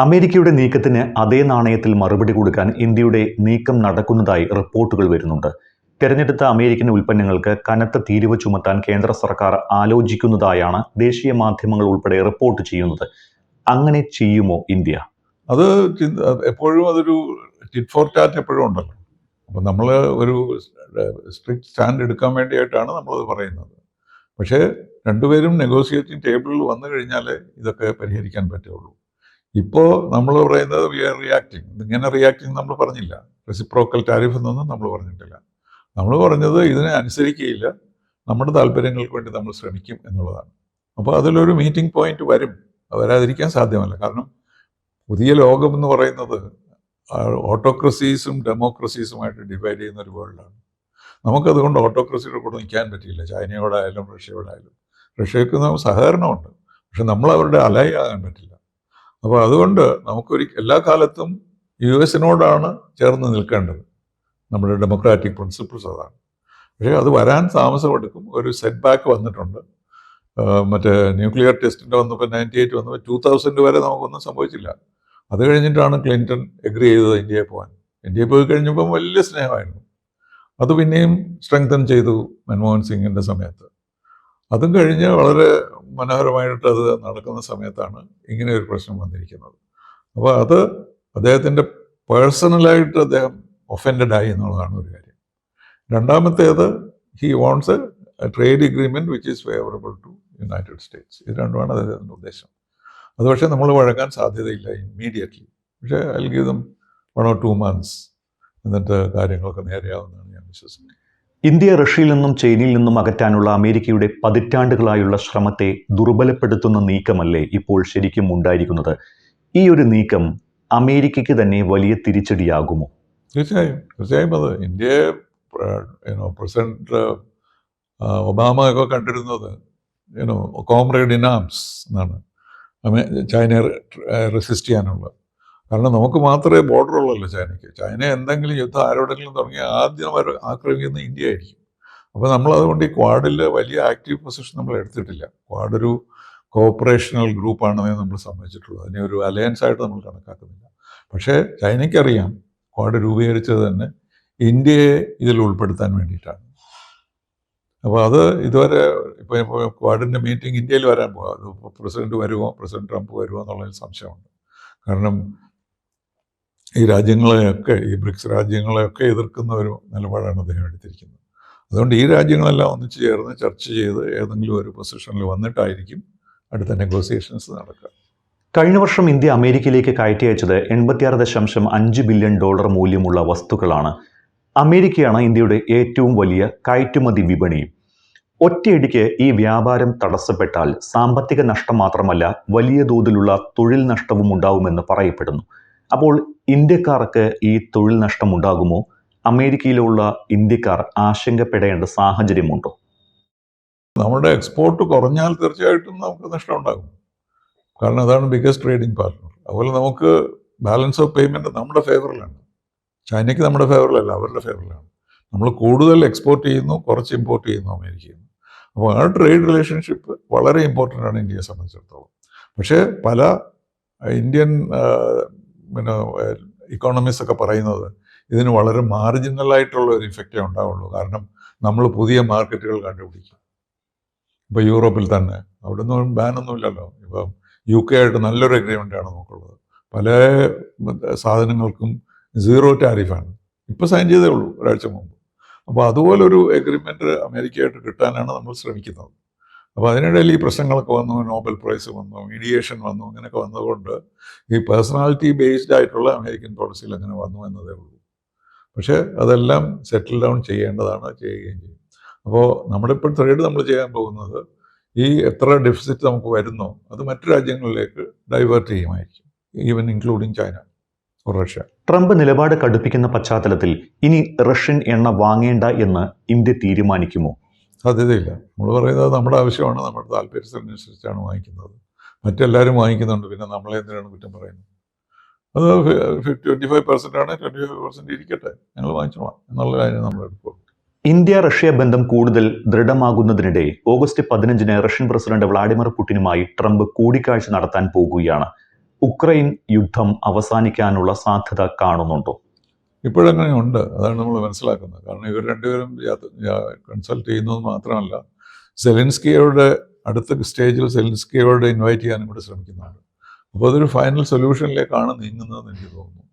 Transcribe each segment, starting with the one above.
അമേരിക്കയുടെ നീക്കത്തിന് അതേ നാണയത്തിൽ മറുപടി കൊടുക്കാൻ ഇന്ത്യയുടെ നീക്കം നടക്കുന്നതായി റിപ്പോർട്ടുകൾ വരുന്നുണ്ട്. തെരഞ്ഞെടുത്ത അമേരിക്കൻ ഉൽപ്പന്നങ്ങൾക്ക് കനത്ത തീരുവ ചുമത്താൻ കേന്ദ്ര സർക്കാർ ആലോചിക്കുന്നതായാണ് ദേശീയ മാധ്യമങ്ങൾ ഉൾപ്പെടെ റിപ്പോർട്ട് ചെയ്യുന്നത്. അങ്ങനെ ചെയ്യുമോ ഇന്ത്യ? അത് എപ്പോഴും അതൊരു ടിറ്റ് ഫോർ ടാറ്റ് എപ്പോഴും ഉണ്ടല്ലോ. അപ്പം നമ്മൾ ഒരു സ്ട്രിക്റ്റ് സ്റ്റാൻഡ് എടുക്കാൻ വേണ്ടിയിട്ടാണ് നമ്മളത് പറയുന്നത്. പക്ഷേ രണ്ടുപേരും നെഗോഷിയേറ്റിംഗ് ടേബിളിൽ വന്നു കഴിഞ്ഞാൽ ഇതൊക്കെ പരിഹരിക്കാൻ പറ്റുള്ളൂ. ഇപ്പോൾ നമ്മൾ പറയുന്നത് വി ആർ റിയാക്ടിങ്. ഇങ്ങനെ റിയാക്ടിങ് നമ്മൾ പറഞ്ഞില്ല. റെസിപ്രോക്കൽ ടാരിഫ് എന്നൊന്നും നമ്മൾ പറഞ്ഞിട്ടില്ല. നമ്മൾ പറഞ്ഞത് ഇതിനെ അനുസരിക്കുകയില്ല, നമ്മുടെ താല്പര്യങ്ങൾക്ക് വേണ്ടി നമ്മൾ ശ്രമിക്കും എന്നുള്ളതാണ്. അപ്പോൾ അതിലൊരു മീറ്റിംഗ് പോയിന്റ് വരും. വരാതിരിക്കാൻ സാധ്യമല്ല. കാരണം പുതിയ ലോകം എന്ന് പറയുന്നത് ഓട്ടോക്രസീസും ഡെമോക്രസീസുമായിട്ട് ഡിവൈഡ് ചെയ്യുന്ന ഒരു വേൾഡാണ്. നമുക്കതുകൊണ്ട് ഓട്ടോക്രസിയുടെ കൂടെ നിൽക്കാൻ പറ്റില്ല. ചൈനയോടായാലും റഷ്യയോടായാലും. റഷ്യക്ക് നമുക്ക് സഹകരണമുണ്ട്, പക്ഷെ നമ്മൾ അവരുടെ അലൈ ആകാൻ പറ്റില്ല. അപ്പോൾ അതുകൊണ്ട് എല്ലാ കാലത്തും US-നോടാണ് ചേർന്ന് നിൽക്കേണ്ടത്. നമ്മുടെ ഡെമോക്രാറ്റിക് പ്രിൻസിപ്പിൾസ് അതാണ്. പക്ഷേ അത് വരാൻ താമസമെടുക്കും. ഒരു സെറ്റ് ബാക്ക് വന്നിട്ടുണ്ട്. മറ്റേ ന്യൂക്ലിയർ ടെസ്റ്റിൻ്റെ വന്നപ്പോൾ 98 വന്നപ്പോൾ 2000 വരെ നമുക്കൊന്നും സംഭവിച്ചില്ല. അത് കഴിഞ്ഞിട്ടാണ് ക്ലിൻറ്റൺ എഗ്രി ചെയ്തത് ഇന്ത്യയെ പോകാൻ. ഇന്ത്യയിൽ പോയി കഴിഞ്ഞപ്പം വലിയ സ്നേഹമായിരുന്നു. അത് പിന്നെയും സ്ട്രെങ്തൻ ചെയ്തു മൻമോഹൻ സിംഗിൻ്റെ സമയത്ത്. അതും കഴിഞ്ഞ് വളരെ മനോഹരമായിട്ട് അത് നടക്കുന്ന സമയത്താണ് ഇങ്ങനെ ഒരു പ്രശ്നം വന്നിരിക്കുന്നത്. അപ്പോൾ അത് അദ്ദേഹത്തിൻ്റെ പേഴ്സണലായിട്ട് അദ്ദേഹം ഒഫൻഡഡ് ആയി എന്നുള്ളതാണ് ഒരു കാര്യം. രണ്ടാമത്തേത് he wants a trade agreement which is favourable to United States. ഇത് രണ്ടുമാണ് അദ്ദേഹത്തിൻ്റെ ഉദ്ദേശം. അത് പക്ഷേ നമ്മൾ വഴങ്ങാൻ സാധ്യതയില്ല ഇമ്മീഡിയറ്റ്ലി. പക്ഷേ I will give them 1 or 2 months എന്നിട്ട് കാര്യങ്ങളൊക്കെ നേരെയാവുന്നതാണ് ഞാൻ വിശ്വസിക്കുന്നത്. ഇന്ത്യ റഷ്യയിൽ നിന്നും ചൈനയിൽ നിന്നും അകറ്റാനുള്ള അമേരിക്കയുടെ പതിറ്റാണ്ടുകളായുള്ള ശ്രമത്തെ ദുർബലപ്പെടുത്തുന്ന നീക്കമല്ലേ ഇപ്പോൾ ശരിക്കും ഉണ്ടായിരിക്കുന്നത്? ഈ ഒരു നീക്കം അമേരിക്കയ്ക്ക് തന്നെ വലിയ തിരിച്ചടിയാകുമോ? തീർച്ചയായും അത് ഇന്ത്യയെ പ്രസിഡന്റ് ഒബാമ ഒക്കെ കണ്ടിരുന്നത് കോംറേഡ് ഇൻ ആംസ് എന്നാണ് ചൈനയെ റെസിസ്റ്റ് ചെയ്യാനുള്ളത്. കാരണം നമുക്ക് മാത്രമേ ബോർഡർ ഉള്ളല്ലോ ചൈനയ്ക്ക്. ചൈന എന്തെങ്കിലും യുദ്ധം ആരോടെങ്കിലും തുടങ്ങി ആദ്യം അവർ ആക്രമിക്കുന്ന ഇന്ത്യ ആയിരിക്കും. അപ്പോൾ നമ്മളതുകൊണ്ട് ഈ ക്വാഡിൽ വലിയ ആക്റ്റീവ് പൊസിഷൻ നമ്മൾ എടുത്തിട്ടില്ല. ക്വാഡ് ഒരു കോഓപ്പറേഷണൽ ഗ്രൂപ്പാണെന്നേ നമ്മൾ സമ്മതിച്ചിട്ടുള്ളൂ. അതിനെ ഒരു അലയൻസ് ആയിട്ട് നമ്മൾ കണക്കാക്കുന്നില്ല. പക്ഷേ ചൈനയ്ക്കറിയാം ക്വാഡ് രൂപീകരിച്ചത് തന്നെ ഇന്ത്യയെ ഇതിൽ ഉൾപ്പെടുത്താൻ വേണ്ടിയിട്ടാണ്. അപ്പോൾ അത് ഇതുവരെ ഇപ്പോൾ ക്വാഡിൻ്റെ മീറ്റിംഗ് ഇന്ത്യയിൽ വരാൻ പോകാം. അത് പ്രസിഡന്റ് ട്രംപ് വരുമോ എന്നുള്ളൊരു സംശയമുണ്ട്. കാരണം ഈ രാജ്യങ്ങളെയൊക്കെ, ഈ ബ്രിക്സ് രാജ്യങ്ങളെയൊക്കെ എതിർക്കുന്ന ഒരു നിലപാടാണ് അദ്ദേഹം എടുത്തിരിക്കുന്നത്. അതുകൊണ്ട് ഈ രാജ്യങ്ങളെല്ലാം ഒന്നിച്ച് ചേർന്ന് ചർച്ച ചെയ്ത് ഏതെങ്കിലും ഒരു പൊസിഷനിൽ വന്നിട്ടായിരിക്കും അടുത്ത നെഗോസിയേഷൻസ് നടക്കുക. കഴിഞ്ഞ വർഷം ഇന്ത്യ അമേരിക്കയിലേക്ക് കയറ്റി അയച്ചത് $86.5 ബില്യൺ മൂല്യമുള്ള വസ്തുക്കളാണ്. അമേരിക്കയാണ് ഇന്ത്യയുടെ ഏറ്റവും വലിയ കയറ്റുമതി വിപണി. ഒറ്റയടിക്ക് ഈ വ്യാപാരം തടസ്സപ്പെട്ടാൽ സാമ്പത്തിക നഷ്ടം മാത്രമല്ല, വലിയ തോതിലുള്ള തൊഴിൽ നഷ്ടവും ഉണ്ടാകുമെന്ന് പറയപ്പെടുന്നു. അപ്പോൾ ഇന്ത്യക്കാർക്ക് ഈ തൊഴിൽ നഷ്ടം ഉണ്ടാകുമോ? അമേരിക്കയിലുള്ള ഇന്ത്യക്കാർ ആശങ്കപ്പെടേണ്ട സാഹചര്യമുണ്ടോ? നമ്മുടെ എക്സ്പോർട്ട് കുറഞ്ഞാൽ തീർച്ചയായിട്ടും നമുക്ക് നഷ്ടം ഉണ്ടാകും. കാരണം അതാണ് ബിഗ്ഗസ്റ്റ് ട്രേഡിംഗ് പാർട്ട്ണർ. അതുപോലെ നമുക്ക് ബാലൻസ് ഓഫ് പേയ്മെൻറ്റ് നമ്മുടെ ഫേവറിലാണ്. ചൈനയ്ക്ക് നമ്മുടെ ഫേവറിലല്ല, അവരുടെ ഫേവറിലാണ്. നമ്മൾ കൂടുതൽ എക്സ്പോർട്ട് ചെയ്യുന്നു, കുറച്ച് ഇമ്പോർട്ട് ചെയ്യുന്നു അമേരിക്കയിൽ നിന്ന്. അപ്പോൾ ആ ട്രേഡ് റിലേഷൻഷിപ്പ് വളരെ ഇമ്പോർട്ടൻ്റ് ആണ് ഇന്ത്യയെ സംബന്ധിച്ചിടത്തോളം. പക്ഷേ പല ഇന്ത്യൻ ഇക്കോണമിസ്റ്റ് ഒക്കെ പറയുന്നത് ഇതിന് വളരെ മാർജിനലായിട്ടുള്ള ഒരു ഇഫക്റ്റേ ഉണ്ടാവുള്ളൂ. കാരണം നമ്മൾ പുതിയ മാർക്കറ്റുകൾ കണ്ടുപിടിക്കും. ഇപ്പോൾ യൂറോപ്പിൽ തന്നെ അവിടെ ഒന്നും ബാനൊന്നുമില്ലല്ലോ. ഇപ്പം UK ആയിട്ട് നല്ലൊരു അഗ്രിമെൻ്റാണ് നമുക്കുള്ളത്. പല സാധനങ്ങൾക്കും 0 ടാരിഫാണ്. ഇപ്പോൾ സൈൻ ചെയ്തേ ഉള്ളൂ ഒരാഴ്ച മുമ്പ്. അപ്പോൾ അതുപോലൊരു എഗ്രിമെൻറ്റ് അമേരിക്കയായിട്ട് കിട്ടാനാണ് നമ്മൾ ശ്രമിക്കുന്നത്. അപ്പോൾ അതിനിടയിൽ ഈ പ്രശ്നങ്ങളൊക്കെ വന്നു, നോബൽ പ്രൈസ് വന്നു, മീഡിയേഷൻ വന്നു, അങ്ങനെയൊക്കെ വന്നതുകൊണ്ട് ഈ പേഴ്സണാലിറ്റി ബേസ്ഡ് ആയിട്ടുള്ള അമേരിക്കൻ പോളിസിയിൽ അങ്ങനെ വന്നു എന്നതേ ഉള്ളൂ. പക്ഷേ അതെല്ലാം സെറ്റിൽ ഡൗൺ ചെയ്യേണ്ടതാണ്, ചെയ്യുകയും ചെയ്യും. അപ്പോൾ നമ്മുടെ ഇപ്പോൾ ട്രേഡ് നമ്മൾ ചെയ്യാൻ പോകുന്നത് ഈ എത്ര ഡെഫിസിറ്റ് നമുക്ക് വരുന്നോ അത് മറ്റു രാജ്യങ്ങളിലേക്ക് ഡൈവേർട്ട് ചെയ്യുമായിരിക്കും, even including China or Russia. Trump നിലപാട് കടുപ്പിക്കുന്ന പശ്ചാത്തലത്തിൽ ഇനി റഷ്യൻ എണ്ണ വാങ്ങേണ്ട എന്ന് ഇന്ത്യ തീരുമാനിക്കുമോ? സാധ്യതയില്ല. നമ്മൾ പറയുന്നത് നമ്മുടെ ആവശ്യമാണ്, നമ്മുടെ താല്പര്യത്തിനനുസരിച്ചാണ് വാങ്ങിക്കുന്നത്. മറ്റെല്ലാവരും വാങ്ങിക്കുന്നുണ്ട്, പിന്നെ നമ്മളെ എന്തിനാണ് കുറ്റം പറയുന്നത്? അത് 25% ആണ്, 25% ഇരിക്കട്ടെ, ഞങ്ങൾ വാങ്ങിച്ചോളാം എന്നുള്ള കാര്യം നമ്മൾ എടുക്കുള്ളൂ. ഇന്ത്യ റഷ്യ ബന്ധം കൂടുതൽ ദൃഢമാകുന്നതിനിടെ ഓഗസ്റ്റ് 15 റഷ്യൻ പ്രസിഡന്റ് വ്ളാഡിമിർ പുടിനുമായി ട്രംപ് കൂടിക്കാഴ്ച നടത്താൻ പോകുകയാണ്. ഉക്രൈൻ യുദ്ധം അവസാനിക്കാനുള്ള സാധ്യത കാണുന്നുണ്ടോ? ഇപ്പോഴങ്ങനെ ഉണ്ട്. അതാണ് നമ്മൾ മനസ്സിലാക്കുന്നത്. കാരണം ഇവർ രണ്ടുപേരും കൺസൾട്ട് ചെയ്യുന്നത് മാത്രമല്ല, സെലൻസ്കിയോട് അടുത്ത സ്റ്റേജിൽ സെലൻസ്കിയോട് ഇൻവൈറ്റ് ചെയ്യാനും കൂടെ ശ്രമിക്കുന്നുണ്ട്. അപ്പോൾ അതൊരു ഫൈനൽ സൊല്യൂഷനിലേക്കാണ് നീങ്ങുന്നതെന്ന് എനിക്ക് തോന്നുന്നു.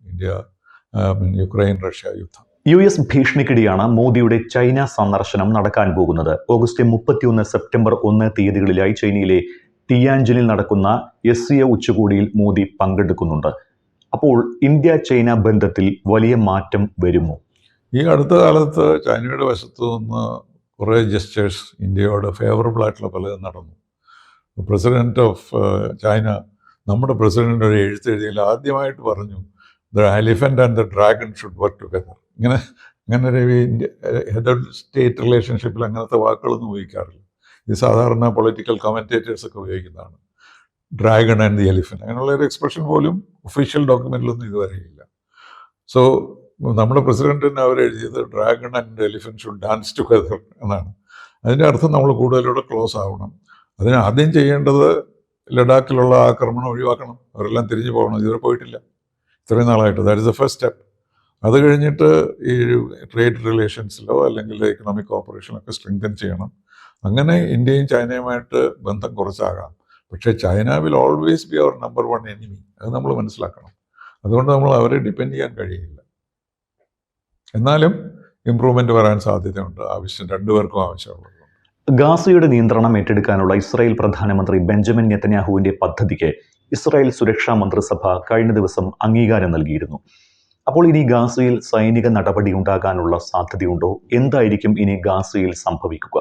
യുക്രൈൻ റഷ്യ യുദ്ധം. US ഭീഷണിക്കിടെയാണ് മോദിയുടെ ചൈന സന്ദർശനം നടക്കാൻ പോകുന്നത്. ഓഗസ്റ്റ് 31, സെപ്റ്റംബർ 1 തീയതികളിലായി ചൈനയിലെ ടിയാൻജിനിൽ നടക്കുന്ന SCO ഉച്ചകോടിയിൽ മോദി പങ്കെടുക്കുന്നുണ്ട്. അപ്പോൾ ഇന്ത്യ ചൈന ബന്ധത്തിൽ വലിയ മാറ്റം വരുമോ? ഈ അടുത്ത കാലത്ത് ചൈനയുടെ വശത്തു നിന്ന് കുറേ ജസ്റ്റേഴ്സ് ഇന്ത്യയോട് ഫേവറബിൾ ആയിട്ടുള്ള പലതും നടന്നു. പ്രസിഡന്റ് ഓഫ് ചൈന നമ്മുടെ പ്രസിഡന്റ് ഒരു എഴുത്തെഴുതിയിൽ ആദ്യമായിട്ട് പറഞ്ഞു, the elephant and the dragon should work together. ഇങ്ങനെ ഒരു ഹെഡ് ഓഫ് സ്റ്റേറ്റ് റിലേഷൻഷിപ്പിൽ അങ്ങനത്തെ വാക്കുകളൊന്നും ഉപയോഗിക്കാറില്ല. ഇത് സാധാരണ പൊളിറ്റിക്കൽ കമൻറ്റേറ്റേഴ്സൊക്കെ ഉപയോഗിക്കുന്നതാണ്. ഡ്രാഗൺ ആൻഡ് ദി എലിഫന്റ് അങ്ങനെയുള്ള ഒരു എക്സ്പ്രഷൻ പോലും ഒഫീഷ്യൽ ഡോക്യുമെന്റിലൊന്നും ഇതുവരെ ഇല്ല. സോ നമ്മുടെ പ്രസിഡന്റിന് അവരെഴുതിയത് dragon and elephant should dance together എന്നാണ്. അതിൻ്റെ അർത്ഥം നമ്മൾ കൂടുതലൂടെ ക്ലോസ് ആവണം. അതിന് ആദ്യം ചെയ്യേണ്ടത് ലഡാക്കിലുള്ള ആക്രമണം ഒഴിവാക്കണം. അവരെല്ലാം തിരിഞ്ഞു പോകണം. ഇതുവരെ പോയിട്ടില്ല ഇത്രയും നാളായിട്ട്. That is the first step. അത് കഴിഞ്ഞിട്ട് ഈ ട്രേഡ് റിലേഷൻസിലോ അല്ലെങ്കിൽ എക്കണോമിക് കോപ്പറേഷനൊക്കെ സ്ട്രെങ്തൻ ചെയ്യണം. അങ്ങനെ ഇന്ത്യയും ചൈനയുമായിട്ട് ബന്ധം കുറച്ചാകാം. പക്ഷേ China will always be our number 1 enemy. അത് നമ്മൾ മനസ്സിലാക്കണം. അതുകൊണ്ട് നമ്മൾ അവരെ ഡിപ്പെൻഡ് ചെയ്യാൻ കഴിയില്ല. എന്നാലും ഇമ്പ്രൂവ്മെൻ്റ് വരാൻ സാധ്യതയുണ്ട്. രണ്ടുപേർക്കും ആവശ്യമുള്ളത്. ഗാസയുടെ നിയന്ത്രണം ഏറ്റെടുക്കാനുള്ള ഇസ്രായേൽ പ്രധാനമന്ത്രി ബെഞ്ചമിൻ നെതന്യാഹുവിന്റെ പദ്ധതിക്ക് ഇസ്രായേൽ സുരക്ഷാ മന്ത്രിസഭ കഴിഞ്ഞ ദിവസം അംഗീകാരം നൽകിയിരുന്നു. അപ്പോൾ ഇനി ഗാസയിൽ സൈനിക നടപടി ഉണ്ടാകാനുള്ള സാധ്യതയുണ്ടോ? എന്തായിരിക്കും ഇനി ഗാസയിൽ സംഭവിക്കുക?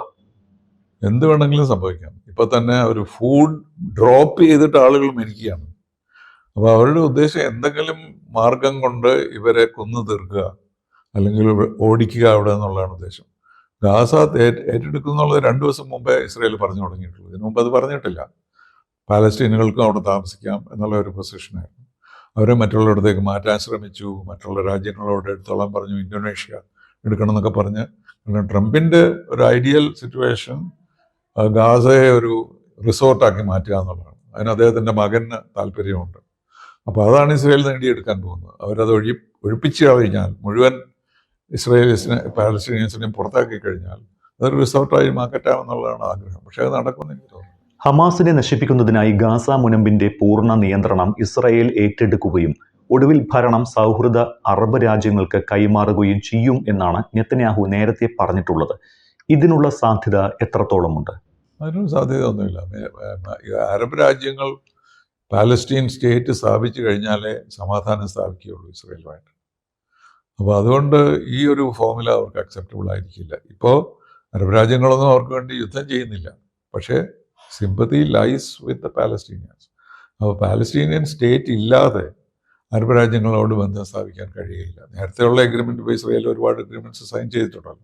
എന്ത് വേണമെങ്കിലും സംഭവിക്കാം. ഇപ്പം തന്നെ ഒരു ഫുഡ് ഡ്രോപ്പ് ചെയ്തിട്ട് ആളുകൾ മരിക്കുകയാണ്. അപ്പോൾ അവരുടെ ഉദ്ദേശം എന്തെങ്കിലും മാർഗം കൊണ്ട് ഇവരെ കൊന്നു തീർക്കുക അല്ലെങ്കിൽ ഓടിക്കുക അവിടെ എന്നുള്ളതാണ് ഉദ്ദേശം. ഗാസ ഏറ്റെടുക്കുന്നുള്ളത് 2 ദിവസം മുമ്പേ ഇസ്രായേൽ പറഞ്ഞു തുടങ്ങിയിട്ടുള്ളൂ. ഇതിനു മുമ്പ് അത് പറഞ്ഞിട്ടില്ല. പാലസ്തീനുകൾക്കും അവിടെ താമസിക്കാം എന്നുള്ള ഒരു പൊസിഷനായിരുന്നു. അവരെ മറ്റുള്ളവരിടത്തേക്ക് മാറ്റാൻ ശ്രമിച്ചു. മറ്റുള്ള രാജ്യങ്ങളോട് എടുത്തോളാൻ പറഞ്ഞു. ഇന്തോനേഷ്യ എടുക്കണം എന്നൊക്കെ പറഞ്ഞ്. കാരണം ട്രംപിൻ്റെ ഒരു ഐഡിയൽ സിറ്റുവേഷൻ ഗാസയെ ഒരു റിസോർട്ടാക്കി മാറ്റുക എന്നുള്ളതാണ്. അതിന് അദ്ദേഹത്തിൻ്റെ മകന് താല്പര്യമുണ്ട്. അപ്പോൾ അതാണ് ഇസ്രായേൽ നേടിയെടുക്കാൻ പോകുന്നത്. അവരത് ഒഴിപ്പിച്ച് കഴിഞ്ഞാൽ, മുഴുവൻ പാലസ്തീനിയൻസിനെയും പുറത്താക്കി കഴിഞ്ഞാൽ അതൊരു റിസോർട്ടായി മാറ്റാമെന്നുള്ളതാണ് ആഗ്രഹം. പക്ഷേ അത് നടക്കുമെന്ന് എനിക്ക് തോന്നുന്നു. ഹമാസിനെ നശിപ്പിക്കുന്നതിനായി ഗാസ മുനമ്പിന്റെ പൂർണ്ണ നിയന്ത്രണം ഇസ്രായേൽ ഏറ്റെടുക്കുകയും ഒടുവിൽ ഭരണം സൗഹൃദ അറബ് രാജ്യങ്ങൾക്ക് കൈമാറുകയും ചെയ്യും എന്നാണ് നെതന്യാഹു നേരത്തെ പറഞ്ഞിട്ടുള്ളത്. ഇതിനുള്ള സാധ്യത എത്രത്തോളമുണ്ട്? അതിനും സാധ്യതയൊന്നുമില്ല. അറബ് രാജ്യങ്ങൾ പാലസ്തീൻ സ്റ്റേറ്റ് സ്ഥാപിച്ചു കഴിഞ്ഞാലേ സമാധാനം സ്ഥാപിക്കുകയുള്ളൂ ഇസ്രായേലുമായിട്ട്. അപ്പോൾ അതുകൊണ്ട് ഈ ഒരു ഫോർമുല അവർക്ക് അക്സെപ്റ്റബിൾ ആയിരിക്കില്ല. ഇപ്പോൾ അറബ് രാജ്യങ്ങളൊന്നും അവർക്ക് വേണ്ടി യുദ്ധം ചെയ്യുന്നില്ല. പക്ഷേ sympathy lies with the Palestinians. അപ്പോൾ പാലസ്തീനിയൻ സ്റ്റേറ്റ് ഇല്ലാതെ അറബ് രാജ്യങ്ങളോട് ബന്ധം സ്ഥാപിക്കാൻ കഴിയില്ല. നേരത്തെയുള്ള എഗ്രിമെൻറ്റ് ഇപ്പോൾ ഇസ്രായേൽ ഒരുപാട് എഗ്രിമെൻറ്റ്സ് സൈൻ ചെയ്തിട്ടുണ്ടല്ലോ.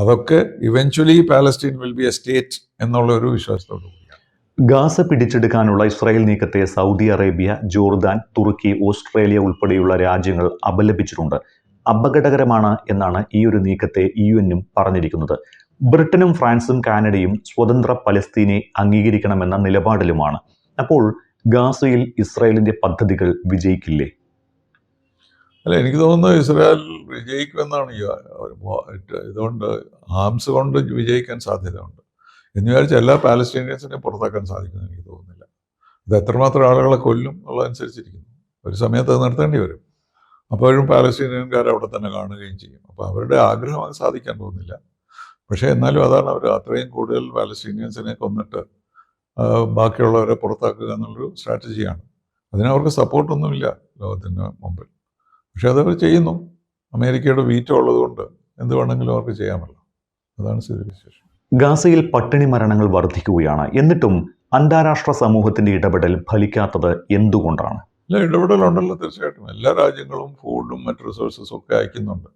അതൊക്കെ eventually Palestine will be a state എന്നുള്ള ഒരു വിശ്വാസത്തോടു കൂടിയാണ്. ഗാസ പിടിച്ചെടുക്കാനുള്ള ഇസ്രായേൽ നീക്കത്തെ സൗദി അറേബ്യ, ജോർദാൻ, തുർക്കി, ഓസ്ട്രേലിയ ഉൾപ്പെടെയുള്ള രാജ്യങ്ങൾ അപലപിച്ചിട്ടുണ്ട്. അപകടകരമാണ് എന്നാണ് ഈ ഒരു നീക്കത്തെ UN പറഞ്ഞിരിക്കുന്നത്. ബ്രിട്ടനും ഫ്രാൻസും കാനഡയും സ്വതന്ത്ര പലസ്തീനെ അംഗീകരിക്കണമെന്ന നിലപാടിലുമാണ്. അപ്പോൾ ഗാസയിൽ ഇസ്രായേലിന്റെ പദ്ധതികൾ വിജയിക്കില്ലേ? അല്ല, എനിക്ക് തോന്നുന്നത് ഇസ്രായേൽ വിജയിക്കുമെന്നാണ്. ഇതുകൊണ്ട് ആംസ് കൊണ്ട് വിജയിക്കാൻ സാധ്യതയുണ്ട് എന്ന് വിചാരിച്ച് എല്ലാ പാലസ്തീനിയൻസിനെയും പുറത്താക്കാൻ സാധിക്കുമെന്ന് എനിക്ക് തോന്നുന്നില്ല. ഇത് എത്രമാത്രം ആളുകളെ കൊല്ലും എന്നുള്ളതനുസരിച്ചിരിക്കുന്നു. ഒരു സമയത്ത് അത് നിർത്തേണ്ടി വരും. അപ്പോഴും പാലസ്തീനിയൻകാർ അവിടെ തന്നെ കാണുകയും ചെയ്യും. അപ്പോൾ അവരുടെ ആഗ്രഹം അത് സാധിക്കാൻ പോകുന്നില്ല. പക്ഷേ എന്നാലും അതാണ് അവർ അത്രയും കൂടുതൽ പാലസ്തീനിയൻസിനെ കൊന്നിട്ട് ബാക്കിയുള്ളവരെ പുറത്താക്കുക എന്നുള്ളൊരു സ്ട്രാറ്റജിയാണ്. അതിനവർക്ക് സപ്പോർട്ടൊന്നുമില്ല ലോകത്തിന് മുമ്പിൽ. പക്ഷേ അതവർ ചെയ്യുന്നു. അമേരിക്കയുടെ വീറ്റോ ഉള്ളതുകൊണ്ട് എന്ത് വേണമെങ്കിലും അവർക്ക് ചെയ്യാമല്ലോ. അതാണ് സ്ഥിതിവിശേഷം. ഗാസയിൽ പട്ടിണി മരണങ്ങൾ വർദ്ധിക്കുകയാണ്. എന്നിട്ടും അന്താരാഷ്ട്ര സമൂഹത്തിന്റെ ഇടപെടൽ ഫലിക്കാത്തത് എന്തുകൊണ്ടാണ്? അല്ല, ഇടപെടലുണ്ടല്ലോ, തീർച്ചയായിട്ടും. എല്ലാ രാജ്യങ്ങളും ഫുഡും മറ്റ് റിസോഴ്സസും ഒക്കെ അയക്കുന്നുണ്ട്.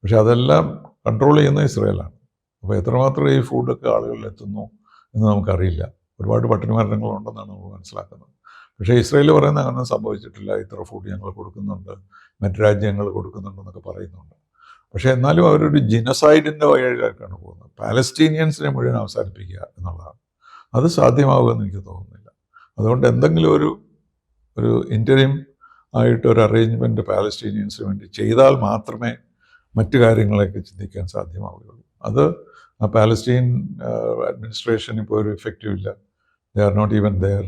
പക്ഷെ അതെല്ലാം കൺട്രോൾ ചെയ്യുന്ന ഇസ്രായേലാണ്. അപ്പോൾ എത്രമാത്രം ഈ ഫുഡൊക്കെ ആളുകളിൽ എത്തുന്നു എന്ന് നമുക്കറിയില്ല. ഒരുപാട് പട്ടിണി മരണങ്ങളുണ്ടെന്നാണ് നമ്മൾ മനസ്സിലാക്കുന്നത്. പക്ഷേ ഇസ്രായേൽ പറയുന്നത് അങ്ങനെ സംഭവിച്ചിട്ടില്ല. ഇത്ര ഫുഡ് ഞങ്ങൾ കൊടുക്കുന്നുണ്ട്, മറ്റ് രാജ്യങ്ങൾ കൊടുക്കുന്നുണ്ടെന്നൊക്കെ പറയുന്നുണ്ട്. പക്ഷേ എന്നാലും അവരൊരു ജിനോസൈഡിൻ്റെ വഴിയിലേക്കാണ് പോകുന്നത്. പാലസ്തീനിയൻസിനെ മുഴുവൻ അവസാനിപ്പിക്കുക എന്നുള്ളതാണ്. അത് സാധ്യമാകുമെന്ന് എനിക്ക് തോന്നുന്നില്ല. അതുകൊണ്ട് എന്തെങ്കിലും ഒരു ഒരു ഇൻ്ററിം ആയിട്ട് ഒരു അറേഞ്ച്മെൻറ്റ് പാലസ്റ്റീനിയൻസിന് വേണ്ടി ചെയ്താൽ മാത്രമേ മറ്റു കാര്യങ്ങളൊക്കെ ചിന്തിക്കാൻ സാധ്യമാവുകയുള്ളൂ. അത് ആ പാലസ്റ്റീൻ അഡ്മിനിസ്ട്രേഷൻ ഇപ്പോൾ ഒരു ഇഫക്റ്റീവ് ഇല്ല. They are not even there.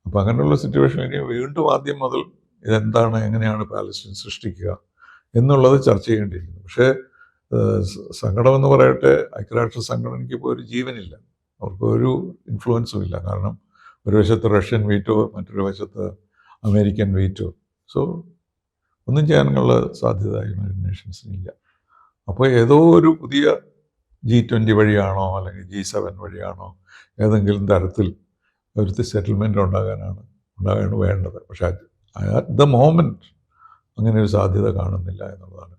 അപ്പോൾ അങ്ങനെയുള്ള സിറ്റുവേഷൻ ഇനി വീണ്ടും ആദ്യം മുതൽ ഇതെന്താണ്, എങ്ങനെയാണ് പാലസ്റ്റീൻ സൃഷ്ടിക്കുക എന്നുള്ളത് ചർച്ച ചെയ്യേണ്ടിയിരിക്കുന്നു. പക്ഷേ സങ്കടമെന്ന് പറയട്ടെ, ഐക്യരാഷ്ട്ര സംഘടനയ്ക്ക് ഇപ്പോൾ ഒരു ജീവനില്ല, അവർക്ക് ഒരു ഇൻഫ്ലുവൻസും ഇല്ല. കാരണം ഒരു വശത്ത് റഷ്യൻ വീറ്റോ, മറ്റൊരു വശത്ത് അമേരിക്കൻ വീറ്റോ. സോ ഒന്നും ചെയ്യാനുള്ള സാധ്യത യുണൈറ്റഡ് നേഷൻസിനില്ല. അപ്പോൾ ഏതോ ഒരു പുതിയ G20 വഴിയാണോ അല്ലെങ്കിൽ G7 വഴിയാണോ ഏതെങ്കിലും തരത്തിൽ ഒരു സെറ്റിൽമെൻറ്റ് ഉണ്ടാകാനാണ് വേണ്ടത്. പക്ഷേ അറ്റ് ദ മോമെൻറ്റ് അങ്ങനെ ഒരു സാധ്യത കാണുന്നില്ല എന്നുള്ളതാണ്.